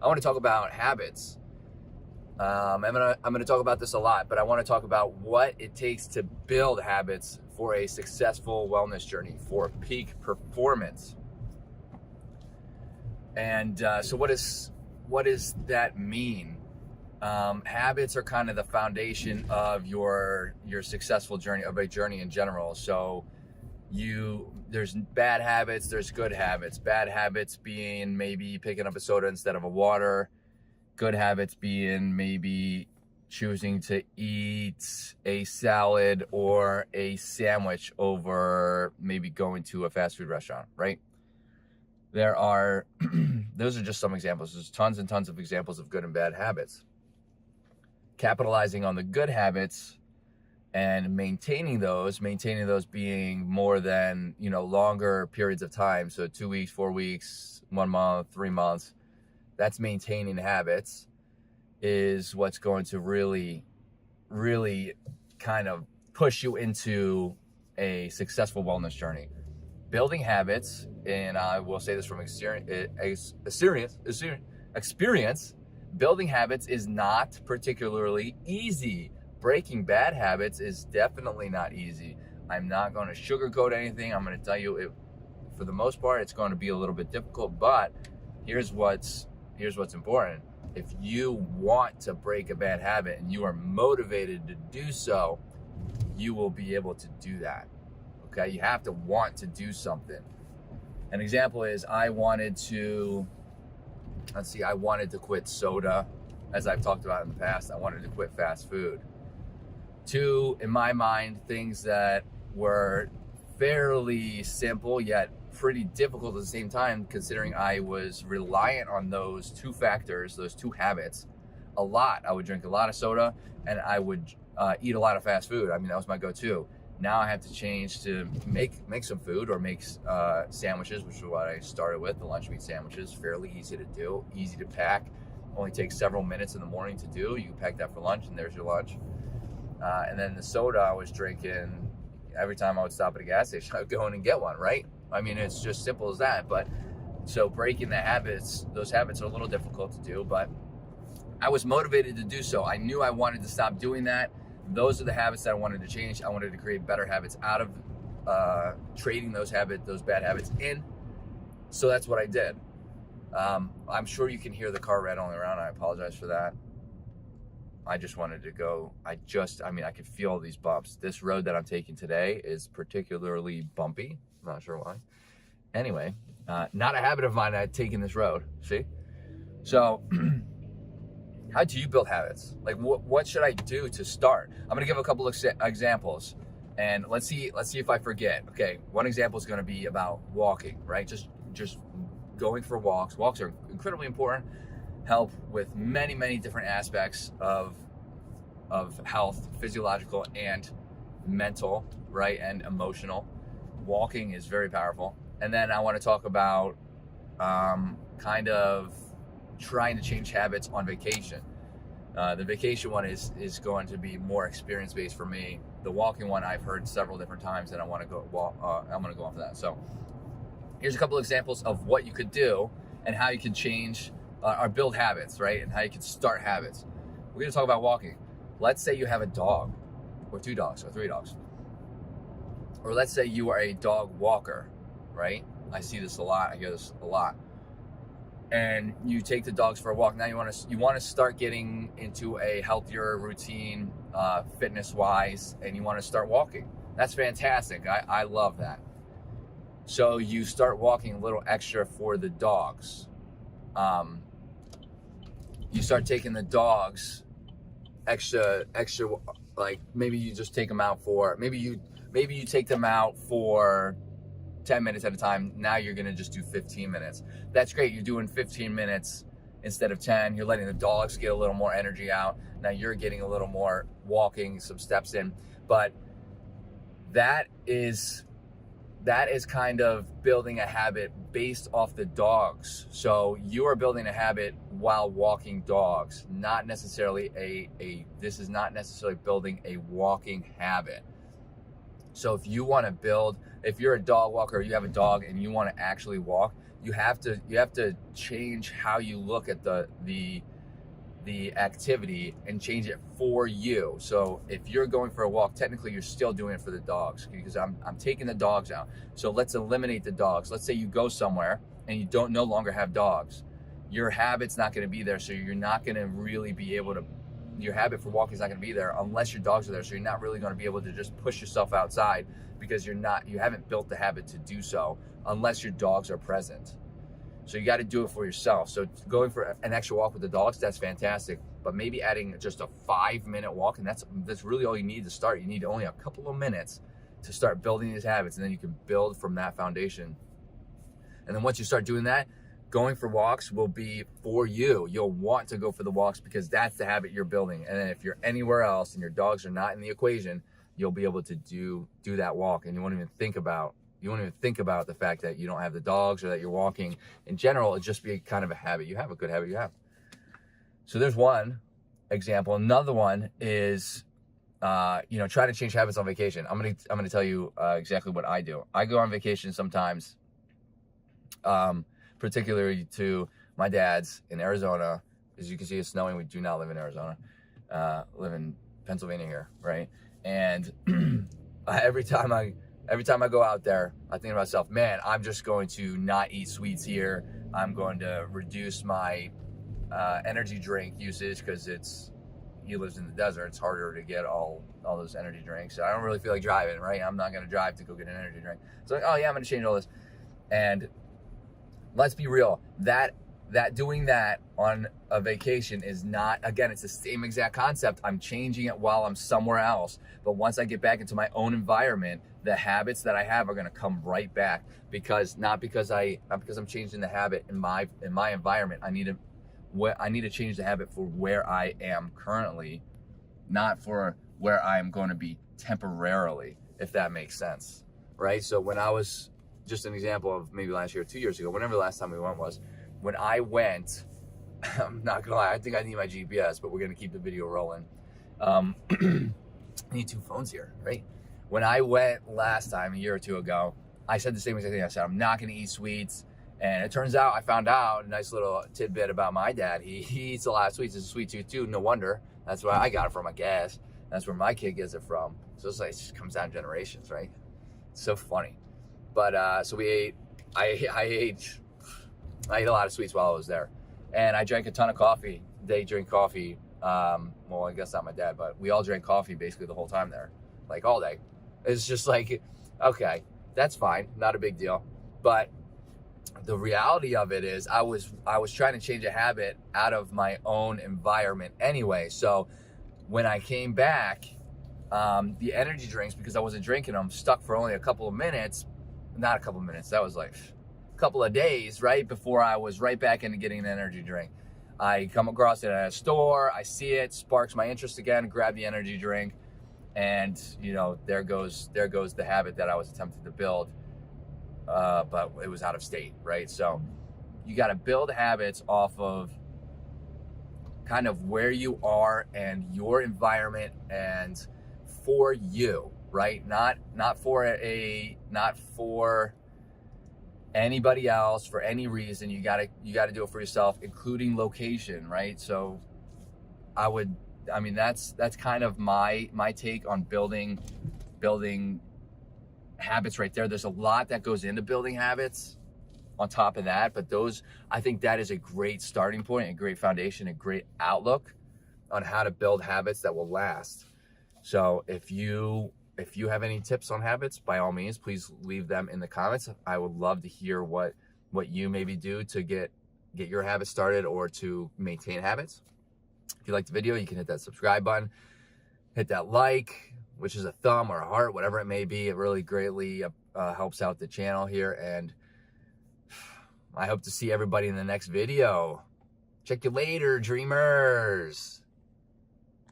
I want to talk about habits. I'm gonna talk about this a lot, but I want to talk about what it takes to build habits for a successful wellness journey, for peak performance. And so what does that mean? Habits are kind of the foundation of your successful journey, of a journey in general. So there's bad habits, there's good habits. Bad habits being maybe picking up a soda instead of a water. Good habits being maybe choosing to eat a salad or a sandwich over maybe going to a fast food restaurant, right? Those are just some examples. There's tons and tons of examples of good and bad habits. Capitalizing on the good habits and maintaining those being more than, longer periods of time. So 2 weeks, 4 weeks, 1 month, 3 months. That's maintaining habits, is what's going to really, really kind of push you into a successful wellness journey. Building habits, and I will say this from experience, building habits is not particularly easy. Breaking bad habits is definitely not easy. I'm not going to sugarcoat anything. I'm going to tell you, for the most part, it's going to be a little bit difficult, but here's what's important. If you want to break a bad habit and you are motivated to do so, you will be able to do that. Okay? You have to want to do something. An example is I wanted to quit soda, as I've talked about in the past. I wanted to quit fast food. Two, in my mind, things that were fairly simple yet pretty difficult at the same time, considering I was reliant on those two factors, those two habits, a lot. I would drink a lot of soda and I would eat a lot of fast food. I mean, that was my go-to. Now I have to change to make some food, or make sandwiches, which is what I started with. The lunch meat sandwiches, fairly easy to do, easy to pack. Only takes several minutes in the morning to do. You pack that for lunch and there's your lunch. And then the soda I was drinking, every time I would stop at a gas station, I would go in and get one, right? I mean, it's just simple as that. But so breaking those habits are a little difficult to do, but I was motivated to do so. I knew I wanted to stop doing that. Those are the habits that I wanted to change. I wanted to create better habits out of trading those bad habits in. So that's what I did. I'm sure you can hear the car rattling around. I apologize for that. I just wanted to go. I could feel all these bumps. This road that I'm taking today is particularly bumpy. I'm not sure why. Anyway, not a habit of mine taking this road. See? So, how do you build habits? Like, what should I do to start? I'm gonna give a couple of examples, and let's see if I forget. Okay, one example is gonna be about walking, right? Just going for walks. Walks are incredibly important. Help with many, many different aspects of health, physiological and mental, right, and emotional. Walking is very powerful. And then I want to talk about kind of trying to change habits on vacation. The vacation one is going to be more experience-based for me. The walking one I've heard several different times, and I'm going to go off of that. So here's a couple examples of what you could do and how you can change or build habits, right? And how you can start habits. We're going to talk about walking. Let's say you have a dog, or 2 dogs, or 3 dogs. Or let's say you are a dog walker, right? I see this a lot. I hear this a lot. And you take the dogs for a walk. Now you want to start getting into a healthier routine, fitness-wise, and you want to start walking. That's fantastic. I love that. So you start walking a little extra for the dogs. You start taking the dogs extra, like maybe you just take them out for, maybe you take them out for 10 minutes at a time. Now you're going to just do 15 minutes. That's great. You're doing 15 minutes instead of 10. You're letting the dogs get a little more energy out. Now you're getting a little more walking, some steps in. But that is kind of building a habit based off the dogs. So you are building a habit while walking dogs, not necessarily this is not necessarily building a walking habit. So if you're a dog walker, you have a dog and you want to actually walk, you have to change how you look at the activity and change it for you. So if you're going for a walk, technically you're still doing it for the dogs, because I'm taking the dogs out. So let's eliminate the dogs. Let's say you go somewhere and you no longer have dogs. Your habit's not going to be there, so you're not going to really be able to, your habit for walking is not going to be there unless your dogs are there. So you're not really going to be able to just push yourself outside, because you haven't built the habit to do so unless your dogs are present. So you got to do it for yourself. So going for an extra walk with the dogs, that's fantastic. But maybe adding just a 5-minute walk, and that's really all you need to start. You need only a couple of minutes to start building these habits, and then you can build from that foundation. And then once you start doing that, going for walks will be for you. You'll want to go for the walks because that's the habit you're building. And then if you're anywhere else and your dogs are not in the equation, you'll be able to do that walk, and you won't even think about the fact that you don't have the dogs or that you're walking. In general, it'd just be kind of a habit. You have a good habit you have. So there's one example. Another one is, trying to change habits on vacation. I'm gonna tell you exactly what I do. I go on vacation sometimes, particularly to my dad's in Arizona. As you can see, it's snowing. We do not live in Arizona. Live in Pennsylvania here, right? And every time I go out there, I think to myself, man, I'm just going to not eat sweets here. I'm going to reduce my energy drink usage, because he lives in the desert. It's harder to get all those energy drinks. I don't really feel like driving, right? I'm not going to drive to go get an energy drink. So like, oh yeah, I'm going to change all this. And let's be real, that doing that on a vacation is not, again, it's the same exact concept. I'm changing it while I'm somewhere else. But once I get back into my own environment, the habits that I have are going to come right back, because not because I'm changing the habit in my environment. I need to change the habit for where I am currently, not for where I am going to be temporarily, if that makes sense, right? So when I was, just an example of maybe last year or 2 years ago, whenever the last time we went was, when I went, I'm not gonna lie, I think I need my GPS, but we're gonna keep the video rolling. I need 2 phones here, right? When I went last time, a year or 2 ago, I said the same exact thing. I said, I'm not gonna eat sweets. And it turns out, I found out a nice little tidbit about my dad. He eats a lot of sweets. He's a sweet tooth too, no wonder. That's where I got it from, I guess. That's where my kid gets it from. So it's like, it just comes down generations, right? It's so funny. But so we ate, I ate a lot of sweets while I was there. And I drank a ton of coffee. They drink coffee. Well, I guess not my dad, but we all drank coffee basically the whole time there, like all day. It's just like, okay, that's fine, not a big deal. But the reality of it is, I was trying to change a habit out of my own environment anyway. So when I came back, the energy drinks, because I wasn't drinking them, stuck for only a couple of minutes. Not a couple of minutes, that was like a couple of days, right before I was right back into getting an energy drink. I come across it at a store, I see it, sparks my interest again, grab the energy drink, and there goes the habit that I was attempting to build, but it was out of state, right? So you got to build habits off of kind of where you are and your environment, and for you, right? Not for anybody else, for any reason. You gotta do it for yourself, including location, right? So that's kind of my take on building habits right there. There's a lot that goes into building habits on top of that, but I think that is a great starting point, a great foundation, a great outlook on how to build habits that will last. So if you have any tips on habits, by all means, please leave them in the comments. I would love to hear what you maybe do to get your habits started or to maintain habits. If you liked the video, you can hit that subscribe button, hit that like, which is a thumb or a heart, whatever it may be. It really greatly helps out the channel here. And I hope to see everybody in the next video. Check you later, dreamers.